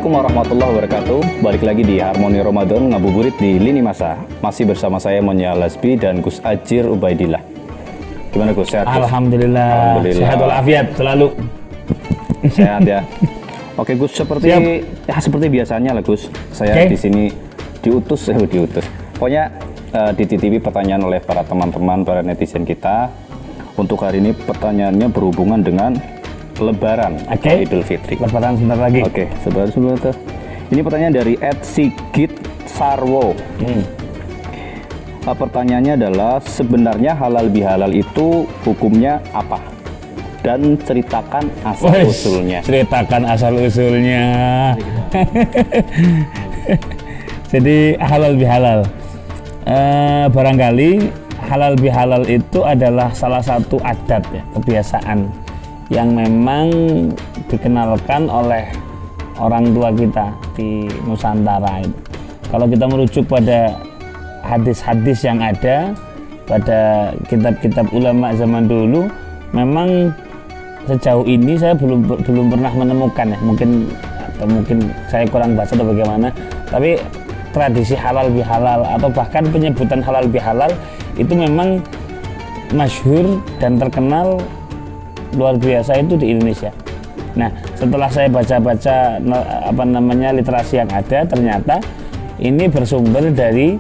Assalamualaikum warahmatullahi wabarakatuh. Balik lagi di Harmoni Ramadan ngabuburit di Lini Masa. Masih bersama saya Monya Lasbi dan Gus Ajir Ubaidillah. Gimana Gus? Sehat Gus? Alhamdulillah. Sehat walafiat selalu. Sehat ya. Oke Gus, seperti biasanya lah Gus. Saya di sini diutus. Pokoknya dititipi pertanyaan oleh para teman-teman, para netizen kita. Untuk hari ini pertanyaannya berhubungan dengan Lebaran atau Idul Fitri. Lebaran sebentar lagi. Sebentar. Ini pertanyaan dari @sigit sarwo. Pertanyaannya adalah sebenarnya halal bihalal itu hukumnya apa? Dan ceritakan asal usulnya. Jadi halal bihalal. Barangkali halal bihalal itu adalah salah satu adat ya, kebiasaan yang memang dikenalkan oleh orang tua kita di Nusantara. Kalau kita merujuk pada hadis-hadis yang ada pada kitab-kitab ulama zaman dulu, memang sejauh ini saya belum pernah menemukan ya, mungkin saya kurang baca atau bagaimana, tapi tradisi halal bihalal atau bahkan penyebutan halal bihalal itu memang masyhur dan terkenal luar biasa itu di Indonesia. Nah, setelah saya baca-baca literasi yang ada, ternyata ini bersumber dari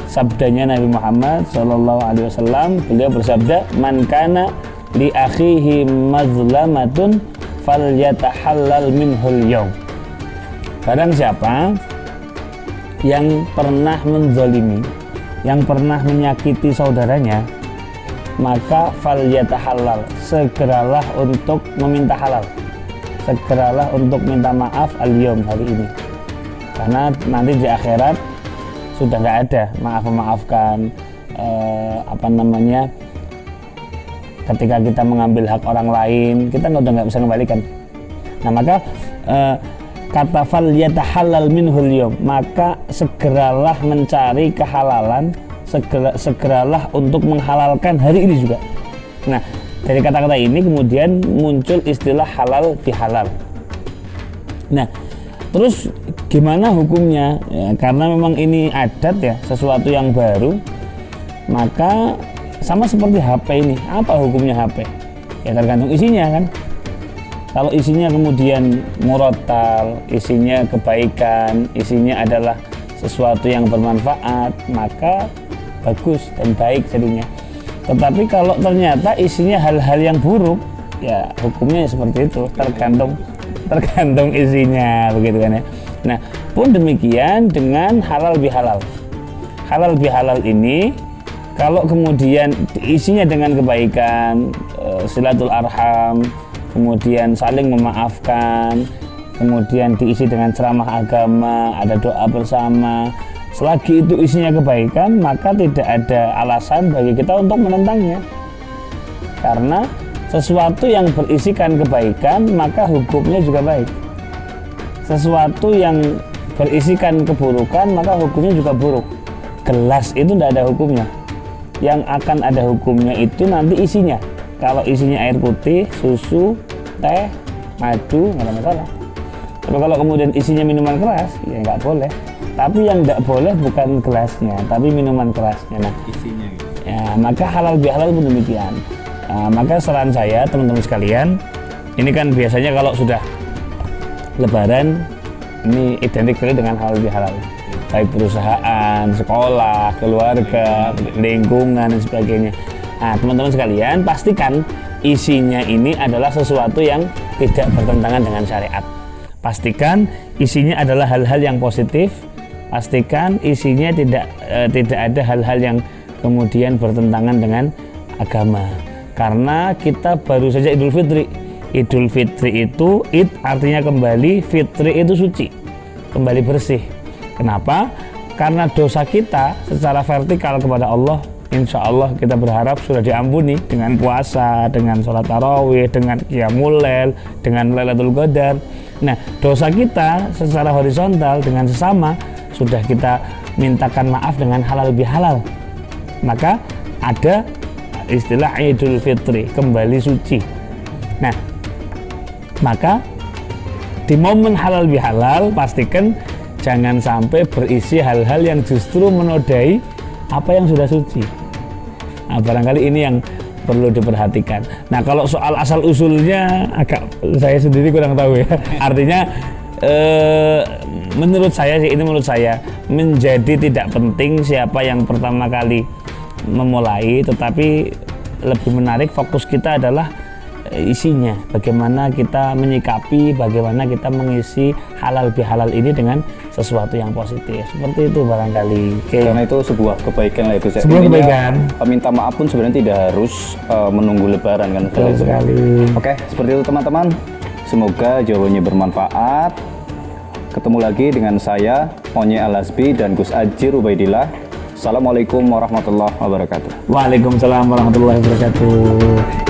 sabdanya Nabi Muhammad SAW. Beliau bersabda, "Man kana li akhihi mazlamatun falyatahallal minhul yawm." Barang siapa yang pernah menzalimi, yang pernah menyakiti saudaranya, maka falyatahallal, segeralah untuk meminta halal, segeralah untuk minta maaf al-yawm, hari ini, karena nanti di akhirat sudah nggak ada maafkan ketika kita mengambil hak orang lain, kita nggak bisa kembalikan. Nah, maka kata falyatahallal minhul yawm, maka segeralah mencari kehalalan, segeralah untuk menghalalkan hari ini juga. Nah, dari kata-kata ini kemudian muncul istilah halal bihalal. Nah, terus gimana hukumnya? Ya, karena memang ini adat ya, sesuatu yang baru, maka sama seperti HP ini, apa hukumnya HP? Ya tergantung isinya kan. Kalau isinya kemudian murotal, isinya kebaikan, isinya adalah sesuatu yang bermanfaat, maka bagus dan baik jadinya. Tetapi kalau ternyata isinya hal-hal yang buruk, ya hukumnya seperti itu, tergantung isinya, begitu kan ya. Nah, pun demikian dengan halal bihalal. Halal bihalal ini kalau kemudian isinya dengan kebaikan, silatul arham, kemudian saling memaafkan, kemudian diisi dengan ceramah agama, ada doa bersama, selagi itu isinya kebaikan, maka tidak ada alasan bagi kita untuk menentangnya. Karena sesuatu yang berisikan kebaikan, maka hukumnya juga baik. Sesuatu yang berisikan keburukan, maka hukumnya juga buruk. Gelas itu tidak ada hukumnya. Yang akan ada hukumnya itu nanti isinya. Kalau isinya air putih, susu, teh, madu, nggak ada masalah. Tapi kalau kemudian isinya minuman keras, ya nggak boleh. Tapi yang tidak boleh bukan gelasnya, tapi minuman kerasnya. Nah, isinya. Ya, maka halal bihalal pun demikian. Maka saran saya teman-teman sekalian, ini kan biasanya kalau sudah Lebaran, ini identik sekali dengan halal bihalal. Baik perusahaan, sekolah, keluarga, lingkungan dan sebagainya. Nah, teman-teman sekalian, pastikan isinya ini adalah sesuatu yang tidak bertentangan dengan syariat. Pastikan isinya adalah hal-hal yang positif. Pastikan isinya tidak ada hal-hal yang kemudian bertentangan dengan agama. Karena kita baru saja Idul Fitri. Idul Fitri itu id artinya kembali, fitri itu suci, kembali bersih. Kenapa? Karena dosa kita secara vertikal kepada Allah, insya Allah kita berharap sudah diampuni dengan puasa, dengan sholat tarawih, dengan qiyamul lail, dengan Lailatul Qadar. Nah, dosa kita secara horizontal dengan sesama sudah kita mintakan maaf dengan halal bihalal. Maka ada istilah Idul Fitri, kembali suci. Nah, maka di momen halal bihalal pastikan jangan sampai berisi hal-hal yang justru menodai apa yang sudah suci. Nah, barangkali ini yang perlu diperhatikan. Nah, kalau soal asal usulnya agak saya sendiri kurang tahu ya. Artinya menurut saya sih, ini menurut saya menjadi tidak penting siapa yang pertama kali memulai, tetapi lebih menarik fokus kita adalah isinya, bagaimana kita menyikapi, bagaimana kita mengisi halal bihalal ini dengan sesuatu yang positif, seperti itu barangkali. Karena itu sebuah kebaikan lah itu. Sebuah kebaikan. Minta maaf pun sebenarnya tidak harus menunggu lebaran kan. Betul sekali. Oke, seperti itu teman-teman. Semoga jawabannya bermanfaat. Ketemu lagi dengan saya, Onye Al-Hasbi dan Gus Adjir Ubaidillah. Assalamualaikum warahmatullahi wabarakatuh. Waalaikumsalam warahmatullahi wabarakatuh.